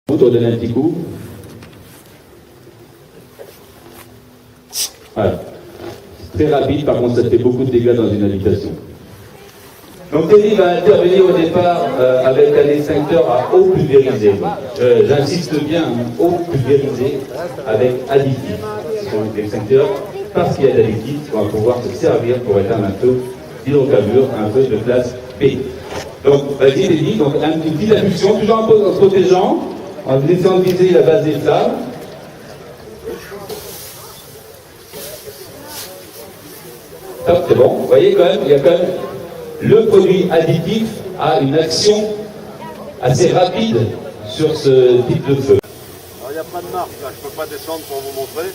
On donne un petit coup. Voilà. Très rapide, par contre, ça fait beaucoup de dégâts dans une habitation. Donc Teddy va intervenir au départ avec un extincteur à eau pulvérisée. J'insiste bien, eau pulvérisée avec additif. Ce sont des extincteurs, parce qu'il y a d'additif, on va pouvoir se servir pour éteindre un feu d'hydrocarbures, un feu de classe B. Donc, vas-y Teddy, donc une petite impulsion, toujours en se protégeant, en laissant viser la base des flammes. Top, c'est bon. Vous voyez quand même, il y a quand même le produit additif a une action assez rapide sur ce type de feu. Alors il n'y a pas de marque, là, je ne peux pas descendre pour vous montrer.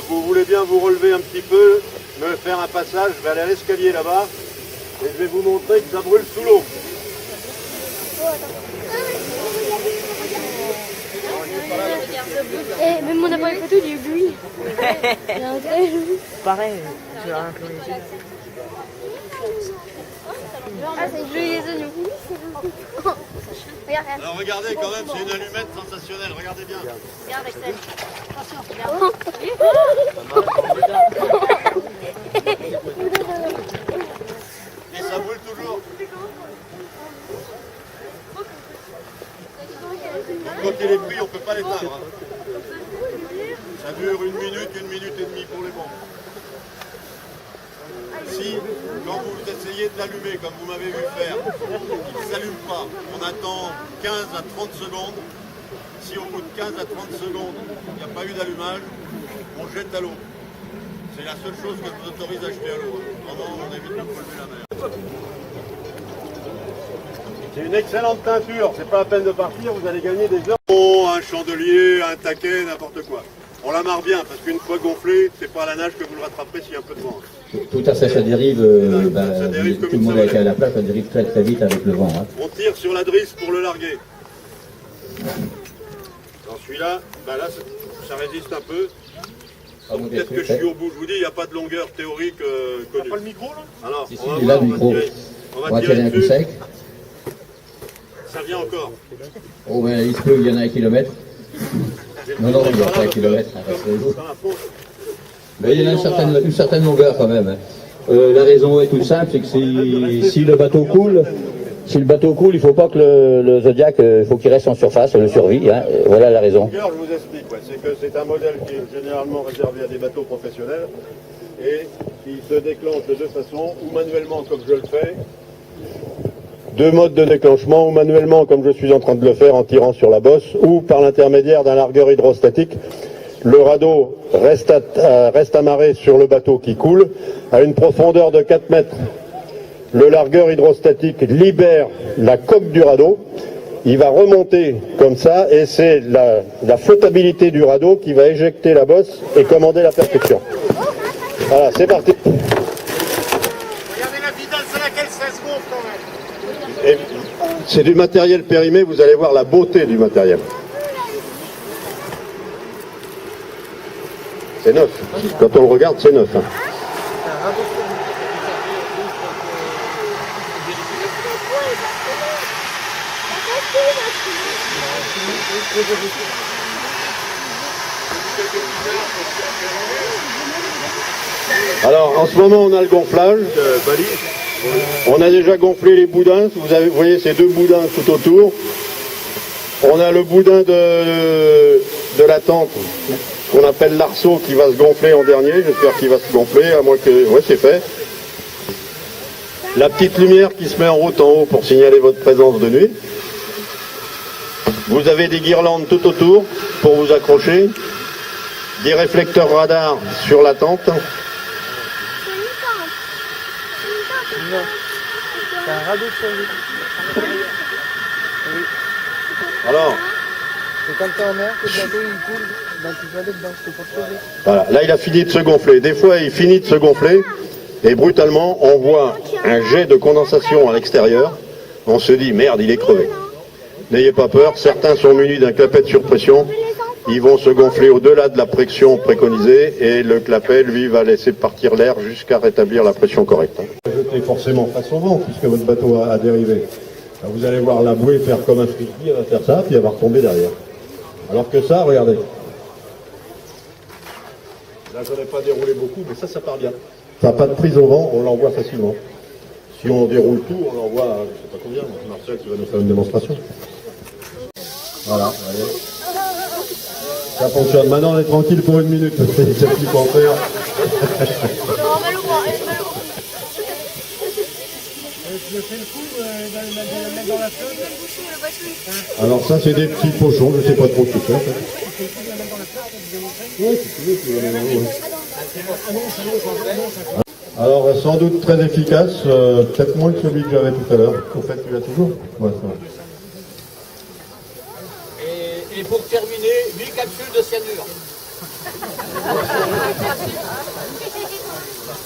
Vous voulez bien vous relever un petit peu, me faire un passage, je vais aller à l'escalier là-bas et je vais vous montrer que ça brûle sous l'eau. Et même mon appareil photo, il y a eu bruit. Pareil, je l'ai rien plongé. Ah, c'est joli les oignons. Regarde, regarde. Alors regardez quand même, c'est une allumette sensationnelle, regardez bien. Regarde, Axel. Attention, regarde. Et ça brûle toujours. Donc quand il est pris, on ne peut pas l'éteindre. Hein. Ça dure une minute et demie pour les bombes. Si, quand vous essayez de l'allumer, comme vous m'avez vu faire, il ne s'allume pas, on attend 15 à 30 secondes. Si au bout de 15 à 30 secondes, il n'y a pas eu d'allumage, on jette à l'eau. C'est la seule chose que je vous autorise à jeter à l'eau. Vraiment, on évite de polluer la mer. C'est une excellente teinture, c'est pas la peine de partir, vous allez gagner des heures. Un chandelier, un taquet, n'importe quoi. On la marre bien, parce qu'une fois gonflé, c'est pas à la nage que vous le rattraperez s'il y a un peu de vent. Tout à fait, ça dérive, ça dérive tout le monde a été à la plage, ça dérive très très vite avec le vent. Hein. On tire sur la drisse pour le larguer. Dans celui-là, là, ça résiste un peu. Peut-être que je suis au bout, je vous dis, il n'y a pas de longueur théorique connue. Pas le micro là? Alors, Si, il est là le micro. On va tirer un coup sec. Ça vient encore. Oh ben il se peut, il y en a 1 kilomètre. Non, il n'y a pas 1 kilomètre. Mais il y en a une certaine longueur quand même. Hein. La raison est toute simple, c'est que si le bateau coule, il ne faut pas que le Zodiac, faut qu'il reste en surface, le survit. Hein. Voilà la raison. Je vous explique, c'est que c'est un modèle qui est généralement réservé à des bateaux professionnels et qui se déclenche de deux façons, ou manuellement comme je le fais. Deux modes de déclenchement, ou manuellement comme je suis en train de le faire en tirant sur la bosse, ou par l'intermédiaire d'un largueur hydrostatique. Le radeau reste amarré sur le bateau qui coule à une profondeur de 4 mètres. Le largueur hydrostatique libère la coque du radeau. Il va remonter comme ça et c'est la flottabilité du radeau qui va éjecter la bosse et commander la percussion. Voilà, c'est parti. Regardez la vitesse à laquelle ça se gonfle quand même. C'est du matériel périmé, vous allez voir la beauté du matériel. C'est neuf. Quand on le regarde, c'est neuf. Hein. Alors, en ce moment, on a le gonflage. On a déjà gonflé les boudins. Vous voyez ces deux boudins tout autour. On a le boudin de la tente, qu'on appelle l'arceau, qui va se gonfler en dernier. J'espère qu'il va se gonfler, à moins que... Ouais, c'est fait. La petite lumière qui se met en route en haut pour signaler votre présence de nuit. Vous avez des guirlandes tout autour pour vous accrocher. Des réflecteurs radar sur la tente. C'est un radeau de survie. Oui. Alors, c'est quand t'es en mer, que le bateau il coule, ben tu peux aller dedans, c'est pour te sauver. voilà, là il a fini de se gonfler. Des fois il finit de se gonfler et brutalement on voit un jet de condensation à l'extérieur. On se dit merde, il est crevé. N'ayez pas peur, certains sont munis d'un clapet de surpression. Ils vont se gonfler au-delà de la pression préconisée et le clapet, lui, va laisser partir l'air jusqu'à rétablir la pression correcte. Jetez forcément face au vent puisque votre bateau a dérivé. Là, vous allez voir la bouée faire comme un frisbee, elle va faire ça, puis elle va retomber derrière. Alors que ça, regardez. Là, je n'en ai pas déroulé beaucoup, mais ça part bien. Ça n'a pas de prise au vent, on l'envoie facilement. Si on déroule tout, on l'envoie à, je ne sais pas combien, Marcel, tu vas nous faire une démonstration. Voilà, allez. Ça fonctionne. Maintenant, on est tranquille pour 1 minute, parce qu'il n'y a plus qu'à en faire. Alors ça, c'est des petits pochons, je ne sais pas trop ce que c'est. Oui, si tu veux, tu veux les mettre. Alors, sans doute très efficace, peut-être moins que celui que j'avais tout à l'heure. En fait, tu l'as toujours. Ouais, ça va. Et pour terminer, 8 capsules de cyanure.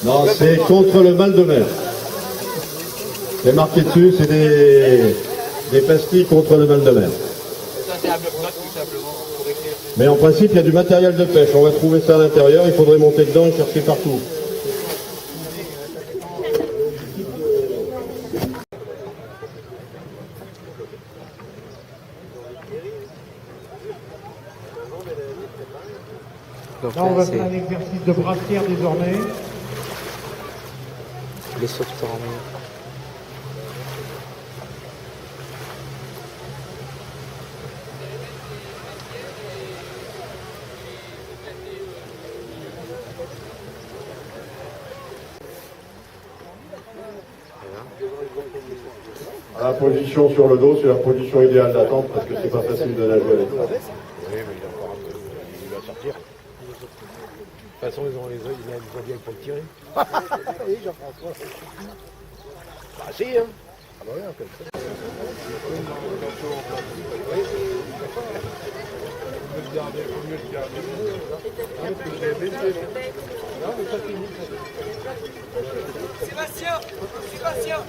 Non, c'est contre le mal de mer. C'est marqué dessus, c'est des pastilles contre le mal de mer. Ça, c'est un bloc tout simplement pour écrire. Mais en principe, il y a du matériel de pêche. On va trouver ça à l'intérieur, il faudrait monter dedans et chercher partout. Donc là, on va faire un exercice de brassière désormais. Les sauveteurs en mer. La position sur le dos, c'est la position idéale d'attente parce que c'est pas facile de nager avec ça. Oui, mais il va sortir. De toute façon, ils ont bien pour le tirer. Oui, Jean-François. Bah si, hein. Ah bah oui, comme ça. Sébastien, Sébastien.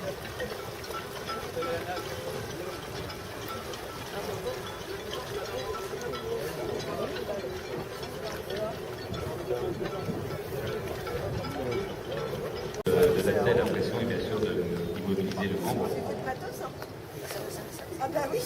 De la l'impression est bien sûr d'immobiliser le membre. Ah bah oui.